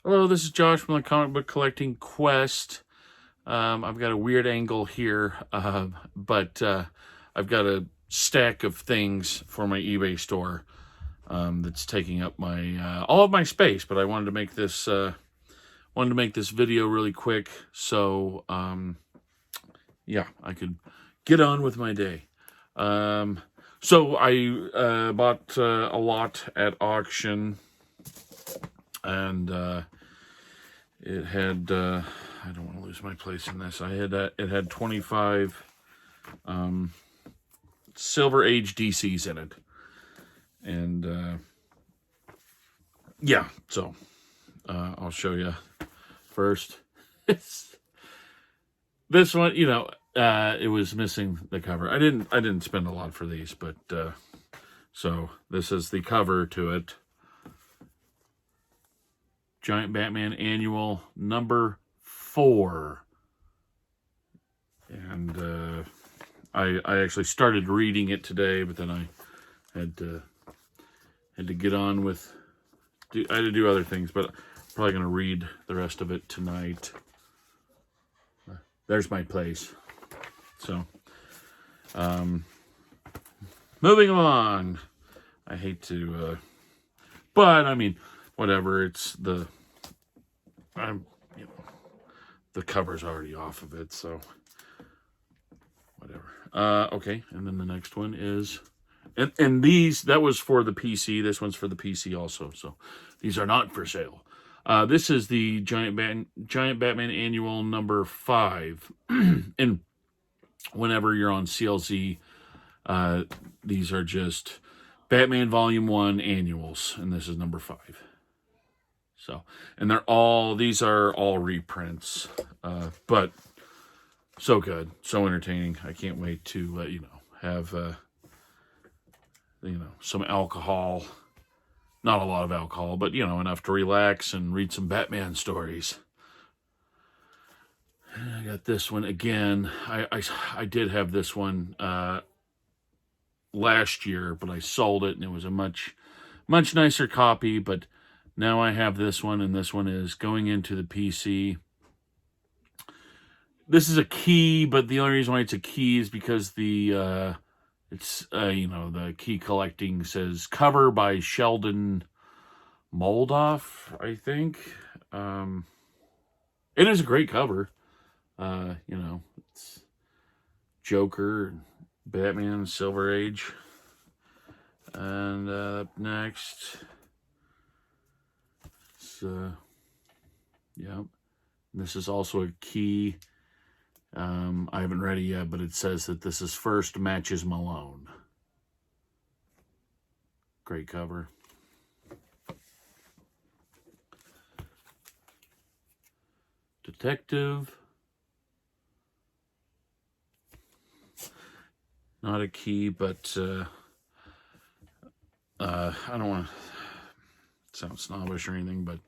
Hello, this is Josh from the Comic Book Collecting Quest. I've got a weird angle here, but I've got a stack of things for my eBay store that's taking up my all of my space. But I wanted to make this video really quick, so yeah, I could get on with my day. So I bought a lot at auction, and it had I don't want to lose my place in this. It had 25 Silver Age DCs in it, and yeah. So I'll show you first. This one, it was missing the cover. I didn't spend a lot for these, but so this is the cover to it. Giant Batman Annual number 4. And I actually started reading it today, but then I had to get on with. I had to do other things, but I'm probably going to read the rest of it tonight. There's my place. So, moving along. I hate to, but I mean, whatever. It's the the cover's already off of it, so whatever. Okay, and then the next one is, and these, that was for the PC. This one's for the PC also, so these are not for sale. This is the Giant Batman Annual number 5, and whenever you're on CLZ, these are just Batman Volume 1 annuals, and this is number 5. So, and these are all reprints, but so good, so entertaining. I can't wait to, have, some alcohol. Not a lot of alcohol, but, enough to relax and read some Batman stories. I got this one again. I did have this one last year, but I sold it, and it was a much nicer copy. But now I have this one, and this one is going into the PC. This is a key, but the only reason why it's a key is because the key collecting says cover by Sheldon Moldoff, I think. It is a great cover. It's Joker, Batman, Silver Age. And up next, this is also a key. I haven't read it yet, but it says that this is First Matches Malone. Great cover. Detective. Not a key, but I don't want to sound snobbish or anything, but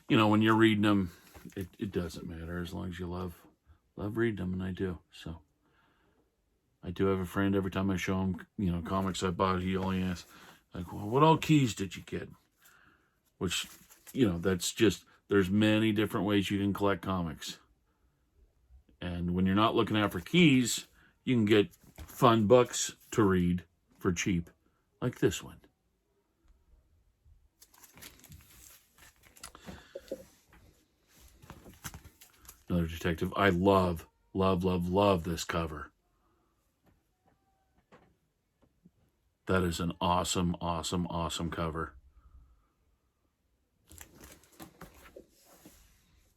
when you're reading them, it doesn't matter as long as you love reading them, and I do. So I do have a friend, every time I show him, comics I bought, he only asks, like, well, what all keys did you get? Which, that's just, there's many different ways you can collect comics. And when you're not looking out for keys, you can get fun books to read for cheap, like this one. Another detective. I love this cover. That is an awesome cover.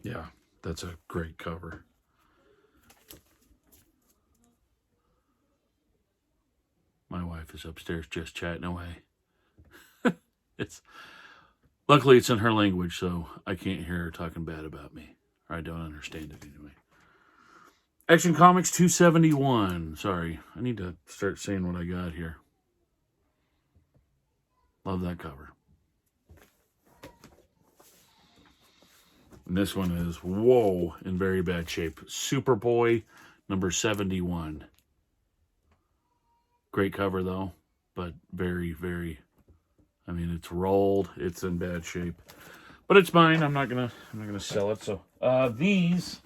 Yeah, that's a great cover. My wife is upstairs just chatting away. Luckily it's in her language, so I can't hear her talking bad about me. Or I don't understand it anyway. Action Comics 271. Sorry, I need to start saying what I got here. Love that cover. And this one is, whoa, in very bad shape. Superboy number 71. Great cover, though, but very, it's rolled. It's in bad shape. But it's mine. I'm not gonna sell it. So these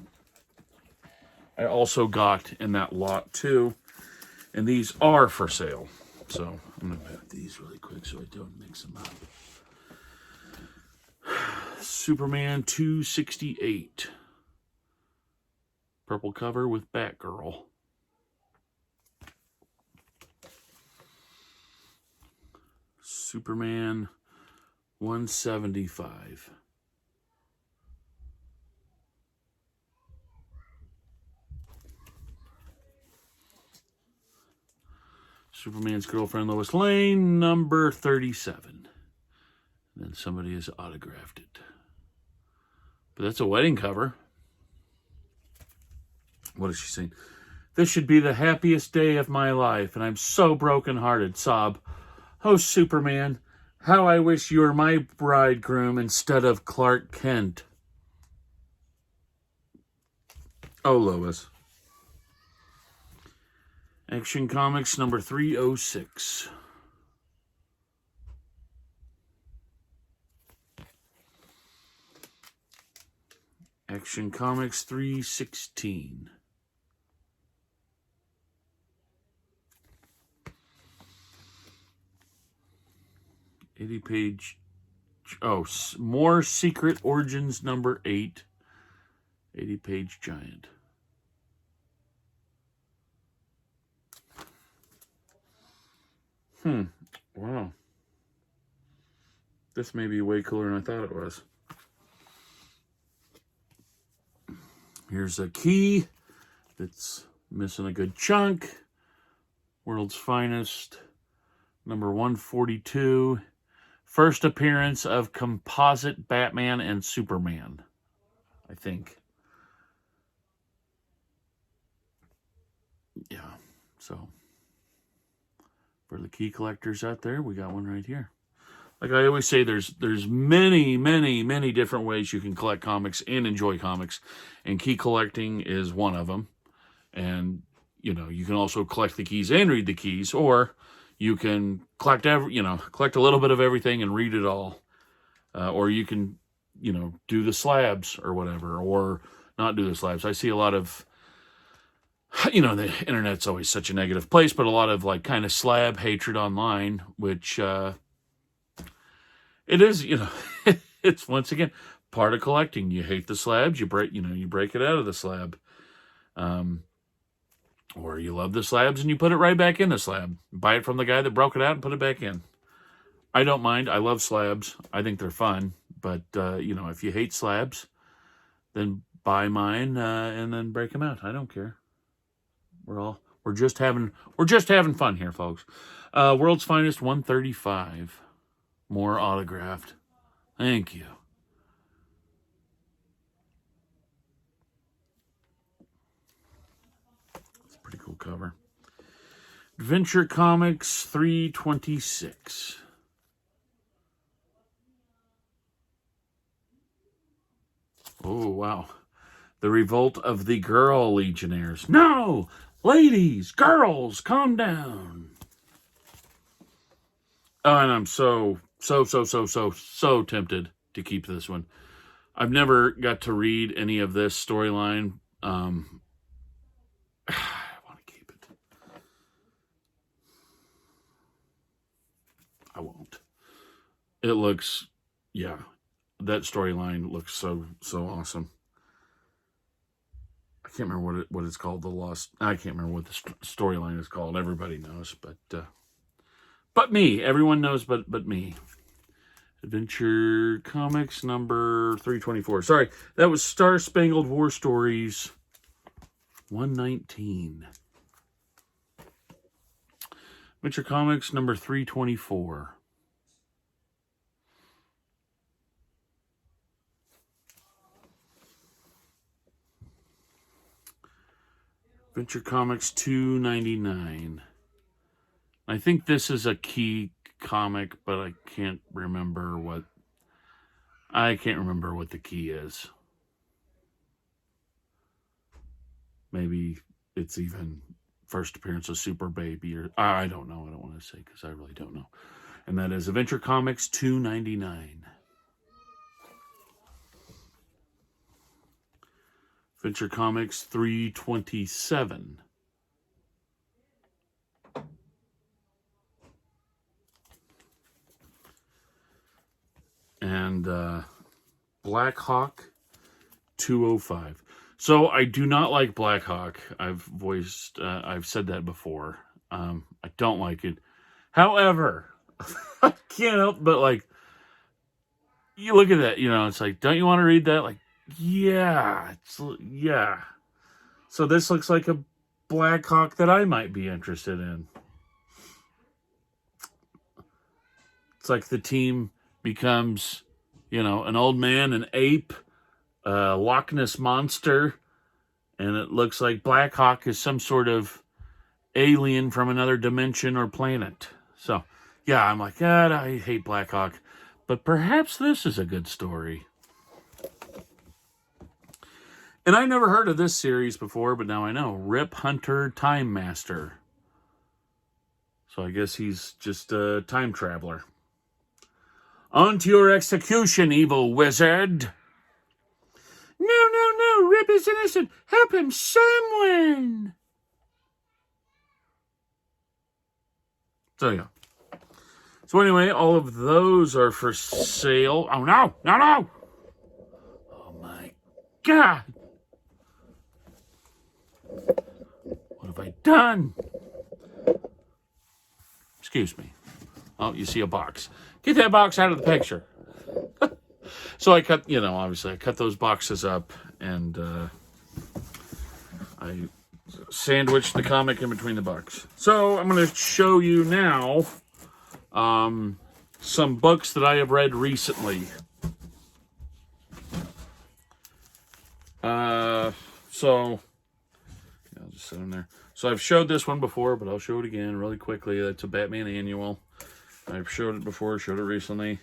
I also got in that lot too, and these are for sale. So I'm gonna pat these really quick so I don't mix them up. Superman 268, purple cover with Batgirl. Superman 175. Superman's girlfriend Lois Lane, number 37. And then somebody has autographed it. But that's a wedding cover. What is she saying? This should be the happiest day of my life, and I'm so brokenhearted. Sob. Oh, Superman, how I wish you were my bridegroom instead of Clark Kent. Oh, Lois. Action Comics number 306. Action Comics 316. $80-page. Oh, more Secret Origins number 8. 80-page giant. Wow. This may be way cooler than I thought it was. Here's a key that's missing a good chunk. World's Finest, number 142. First appearance of composite Batman and Superman, I think. Yeah, so for the key collectors out there, we got one right here. Like I always say, there's many, many, many different ways you can collect comics and enjoy comics, and key collecting is one of them. And you know, you can also collect the keys and read the keys, or you can collect collect a little bit of everything and read it all, or you can do the slabs or whatever, or not do the slabs. I see a lot of the internet's always such a negative place, but a lot of like kind of slab hatred online, which it is, it's once again part of collecting. You hate the slabs, you break it out of the slab. Or you love the slabs and you put it right back in the slab. Buy it from the guy that broke it out and put it back in. I don't mind. I love slabs. I think they're fun. But, if you hate slabs, then buy mine and then break them out. I don't care. We're just having fun here, folks. World's Finest 135. More autographed. Thank you. Pretty cool cover. Adventure Comics 326. Oh, wow. The Revolt of the Girl Legionnaires. No! Ladies, girls, calm down. Oh, and I'm so tempted to keep this one. I've never got to read any of this storyline. I won't. It looks, that storyline looks so awesome. I can't remember what it's called. I can't remember what the storyline is called. Everybody knows, but me. Everyone knows, but me. Adventure Comics number 324. Sorry, that was Star Spangled War Stories 119. Adventure Comics number 324. Adventure Comics 299. I think this is a key comic, but I can't remember what the key is. Maybe it's even first appearance of Super Baby, or I don't know. I don't want to say because I really don't know. And that is Adventure Comics 299. Adventure Comics 327. And Blackhawk 205. So I do not like Blackhawk. I've said that before. I don't like it. However, I can't help but like, you look at that, it's like, don't you want to read that? Like, yeah. So this looks like a Blackhawk that I might be interested in. It's like the team becomes, an old man, an ape, a Loch Ness monster, and it looks like Blackhawk is some sort of alien from another dimension or planet. So, yeah, I'm like, God, I hate Blackhawk, but perhaps this is a good story. And I never heard of this series before, but now I know. Rip Hunter Time Master. So I guess he's just a time traveler. On to your execution, evil wizard. No, Rip is innocent. Help him, someone. So, yeah. So, anyway, all of those are for sale. Oh, no. Oh, my God. What have I done? Excuse me. Oh, you see a box. Get that box out of the picture. So I cut, obviously I cut those boxes up and I sandwiched the comic in between the box. So I'm going to show you now some books that I have read recently. I'll just set them there. So I've showed this one before, but I'll show it again really quickly. That's a Batman annual. I've showed it before, showed it recently.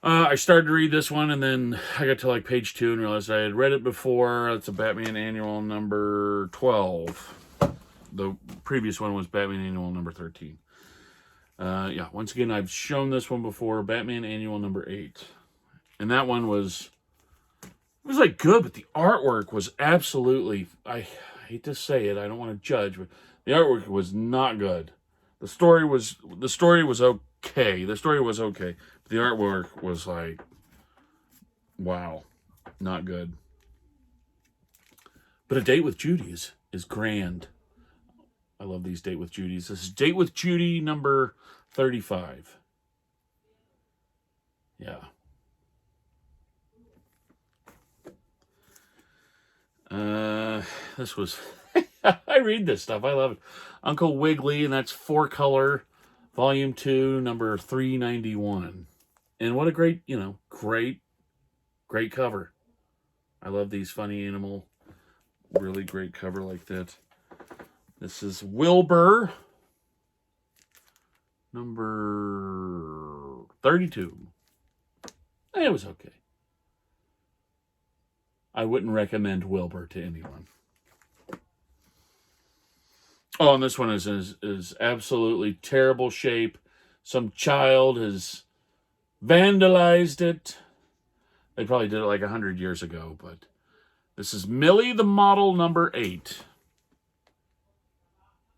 I started to read this one, and then I got to like page 2 and realized I had read it before. It's a Batman annual number 12. The previous one was Batman annual number 13. Once again, I've shown this one before, Batman annual number 8. And that one was, it was like good, but the artwork was absolutely, I hate to say it, I don't want to judge, but the artwork was not good. The story was okay. But the artwork was like, wow, not good. But A Date with Judy is grand. I love these Date with Judys. This is Date with Judy number 35. Yeah. This was... I read this stuff. I love it. Uncle Wiggly, and that's 4-color, volume 2, number 391. And what a great, great cover. I love these funny animal, really great cover like that. This is Wilbur, number 32. It was okay. I wouldn't recommend Wilbur to anyone. Oh, and this one is absolutely terrible shape. Some child has vandalized it. They probably did it like 100 years ago, but this is Millie the Model number 8.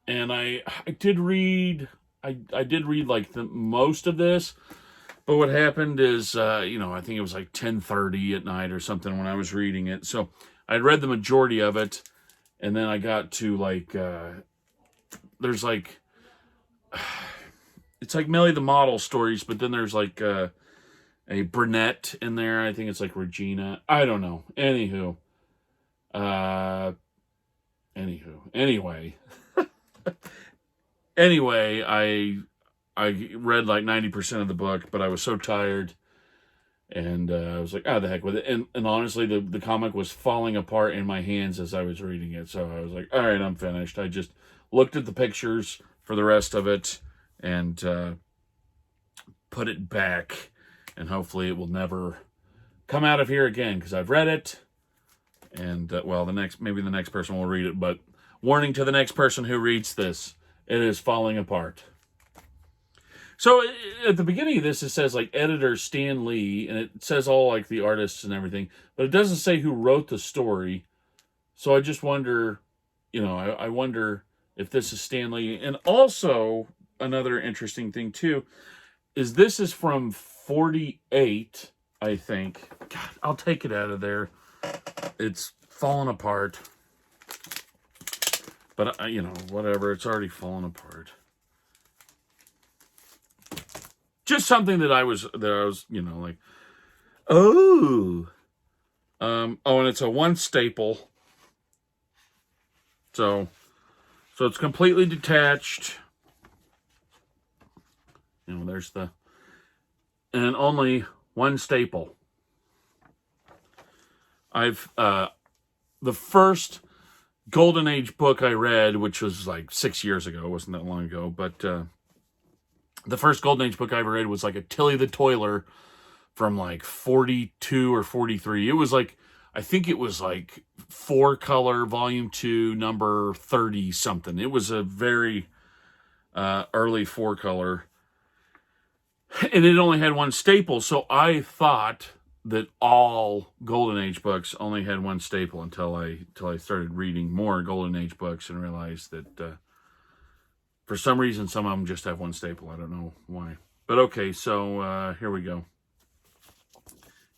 And I did read like the most of this, but what happened is I think it was like 10:30 at night or something when I was reading it. So I'd read the majority of it, and then I got to like there's like it's like Millie the Model stories, but then there's like a brunette in there. I think it's like Regina. I don't know. Anyway. Anyway, I read like 90% of the book, but I was so tired, and I was like, the heck with it. And honestly, the comic was falling apart in my hands as I was reading it, so I was like, all right, I'm finished. I just looked at the pictures for the rest of it and put it back, and hopefully it will never come out of here again, because I've read it, and maybe the next person will read it, but warning to the next person who reads this, it is falling apart. So at the beginning of this, it says like editor Stan Lee, and it says all like the artists and everything, but it doesn't say who wrote the story. So I just wonder, I wonder if this is Stan Lee. And also another interesting thing too is this is from 48, I think. God, I'll take it out of there. It's fallen apart. But whatever, it's already fallen apart. Just something that I was like, oh. And it's a one staple. So it's completely detached. There's and only one staple. I've the first Golden Age book I read, which was like 6 years ago, it wasn't that long ago, but the first Golden Age book I ever read was like a Tilly the Toiler from like 42 or 43. It was like, I think it was like 4-color, volume 2, number 30 something. It was a very early 4-color. And it only had one staple, so I thought that all Golden Age books only had one staple until I started reading more Golden Age books and realized that for some reason some of them just have one staple. I don't know why. But okay, so here we go.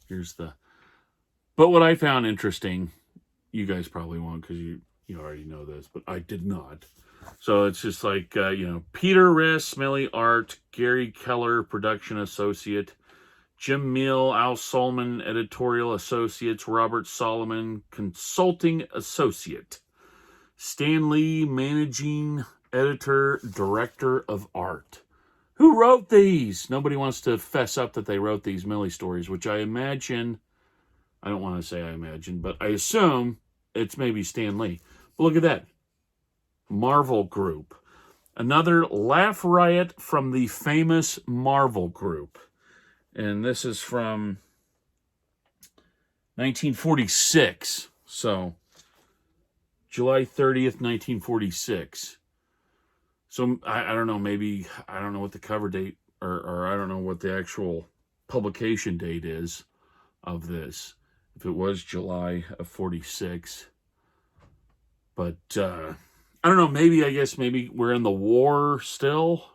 Here's but what I found interesting, you guys probably won't because you already know this, but I did not. So it's just like, Peter Riss, Smelly Art, Gary Keller, Production Associate, Jim Mill, Al Solomon, Editorial Associates, Robert Solomon, Consulting Associate, Stan Lee, Managing Editor, Director of Art. Who wrote these? Nobody wants to fess up that they wrote these Millie stories, which I imagine, I don't want to say I imagine, but I assume it's maybe Stan Lee. But look at that. Marvel Group. Another laugh riot from the famous Marvel Group. And this is from 1946. So, July 30th, 1946. So, I don't know, maybe, I don't know what the cover date, or I don't know what the actual publication date is of this. If it was July of 46. But, I don't know, maybe we're in the war still.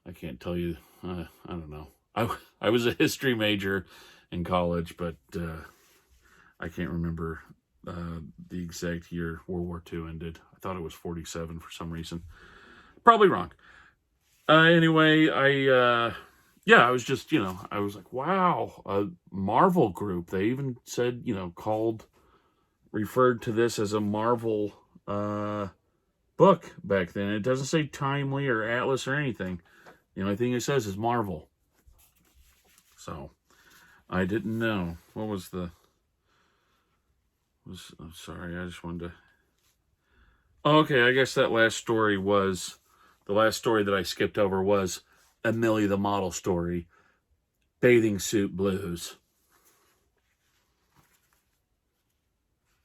I can't tell you. I don't know. I was a history major in college, but I can't remember the exact year World War II ended. I thought it was 47 for some reason. Probably wrong. Anyway, I was just, I was like, wow, a Marvel Group. They even said, referred to this as a Marvel book back then. It doesn't say Timely or Atlas or anything. The only thing it says is Marvel. So, I didn't know. What was I'm sorry, I just wanted to... Okay, I guess that last story was... The last story that I skipped over was a Millie the Model story. Bathing Suit Blues.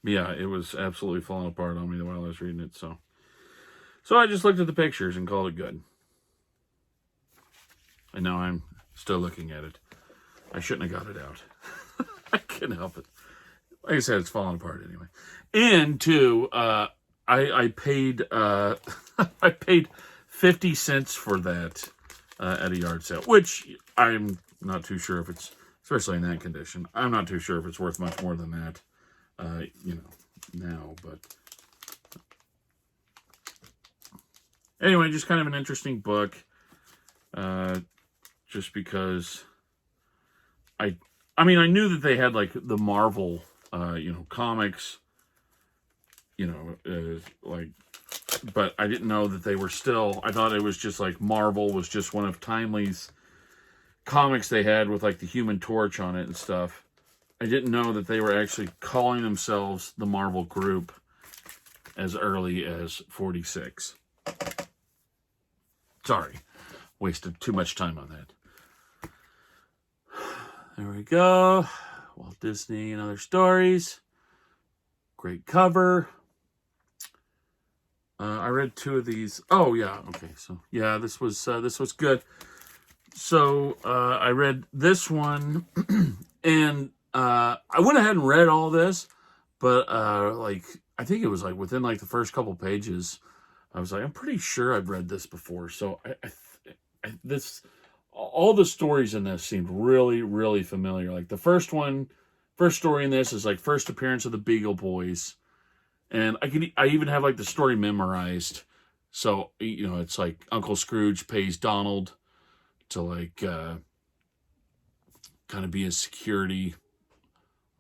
Yeah, it was absolutely falling apart on me while I was reading it, so I just looked at the pictures and called it good. And now I'm still looking at it. I shouldn't have got it out. I can't help it. Like I said, it's falling apart anyway. And too, I paid I paid 50 cents for that at a yard sale, which I'm not too sure if it's, especially in that condition, I'm not too sure if it's worth much more than that, now, but anyway, just kind of an interesting book, just because I knew that they had like the Marvel, comics, but I didn't know that they were still, I thought it was just like Marvel was just one of Timely's comics they had with like the Human Torch on it and stuff. I didn't know that they were actually calling themselves the Marvel Group as early as 46. Sorry, wasted too much time on that. There we go. Walt Disney and Other Stories. Great cover. I read 2 of these. Oh yeah, okay. So yeah, this was good. So I read this one, and I went ahead and read all this, but like I think it was like within like the first couple pages, I was like, I'm pretty sure I've read this before. So this all the stories in this seemed really really familiar. Like the first story in this is like first appearance of the Beagle Boys, and I even have like the story memorized. So it's like Uncle Scrooge pays Donald to like kind of be his security,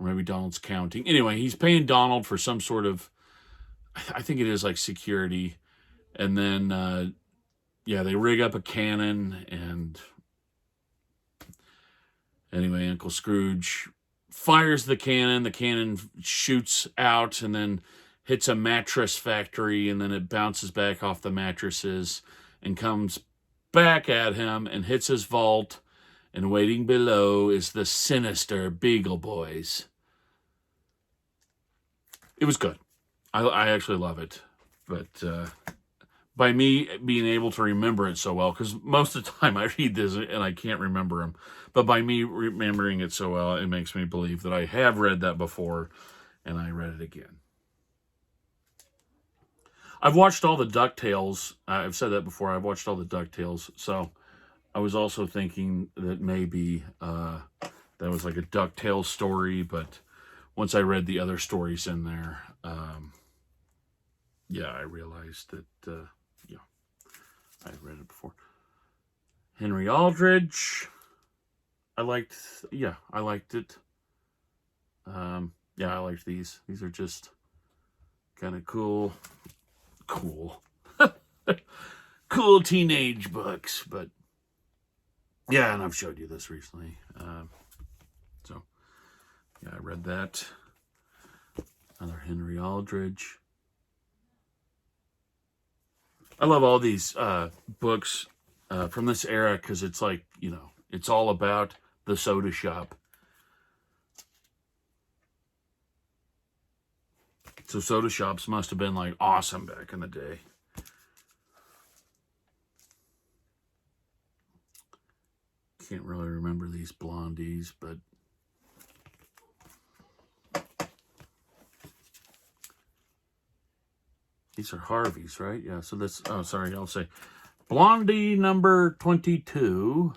or maybe Donald's counting. Anyway, he's paying Donald for some sort of, I think it is like security, and then they rig up a cannon, and anyway, Uncle Scrooge fires the cannon. The cannon shoots out and then hits a mattress factory, and then it bounces back off the mattresses and comes back at him and hits his vault. And waiting below is the sinister Beagle Boys. It was good. I actually love it. But by me being able to remember it so well, because most of the time I read this and I can't remember them, but by me remembering it so well, it makes me believe that I have read that before, and I read it again. I've watched all the DuckTales. I've said that before. I've watched all the DuckTales, so I was also thinking that maybe that was like a DuckTales story, but once I read the other stories in there, I realized that, I had read it before. Henry Aldridge, I liked it. I liked these. These are just kind of cool teenage books, but yeah, and I've showed you this recently. I read that. Another Henry Aldridge. I love all these books from this era because it's like, it's all about the soda shop. So soda shops must have been like awesome back in the day. Can't really remember these blondies, but these are Harveys, right? Yeah, so that's, I'll say Blondie number 22.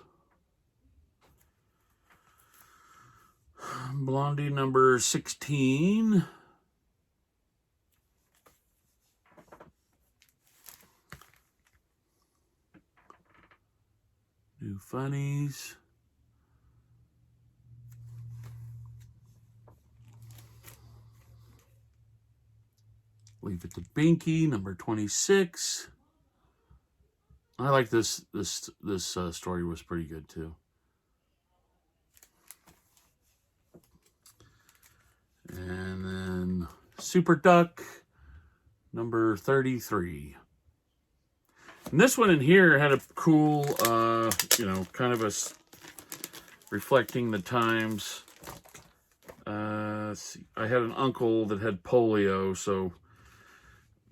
Blondie number 16. New Funnies. Leave It to Binky, number 26. I like this story was pretty good too. And then Super Duck, number 33. And this one in here had a cool, kind of a reflecting the times. I had an uncle that had polio, so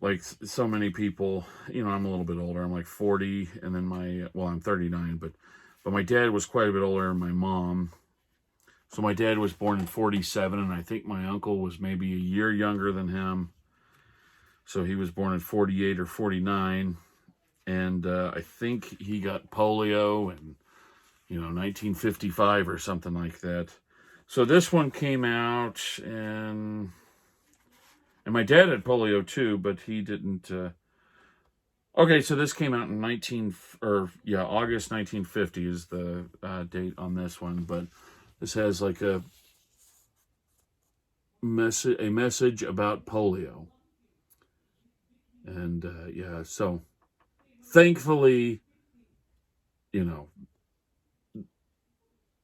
like so many people, I'm a little bit older. I'm like 40, and then I'm 39, but my dad was quite a bit older than my mom. So my dad was born in 47, and I think my uncle was maybe a year younger than him. So he was born in 48 or 49. And I think he got polio in, 1955 or something like that. So this one came out, and my dad had polio too, but he didn't. Okay, so this came out in August 1950 is the date on this one, but this has like a message about polio, and so thankfully,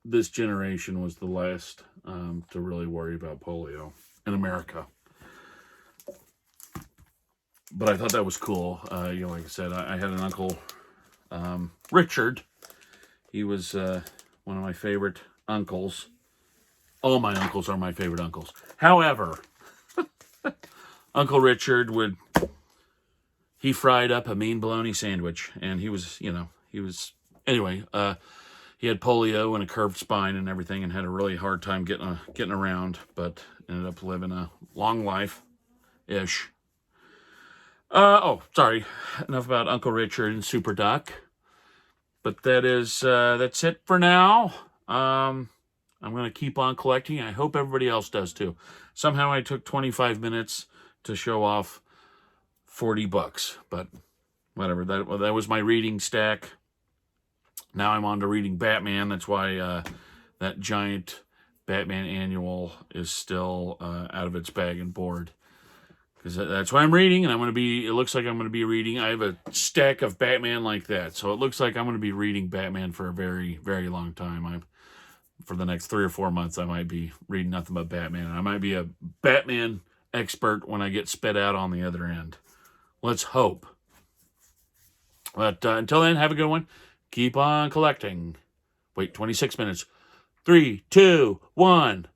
this generation was the last to really worry about polio in America. But I thought that was cool. Like I said, I had an uncle, Richard. He was one of my favorite uncles. All my uncles are my favorite uncles. However, Uncle Richard he fried up a mean bologna sandwich, and he was, anyway, he had polio and a curved spine and everything, and had a really hard time getting around, but ended up living a long life-ish. Sorry. Enough about Uncle Richard and Super Duck. But that's it for now. I'm going to keep on collecting. I hope everybody else does too. Somehow I took 25 minutes to show off 40 books, but whatever. That was my reading stack. Now I'm on to reading Batman. That's why that giant Batman annual is still out of its bag and board. Because that's why I'm reading, and it looks like I'm going to be reading. I have a stack of Batman like that, so it looks like I'm going to be reading Batman for a very, very long time. For the next 3 or 4 months, I might be reading nothing but Batman. I might be a Batman expert when I get spit out on the other end. Let's hope. But until then, have a good one. Keep on collecting. Wait, 26 minutes. 3, 2, 1.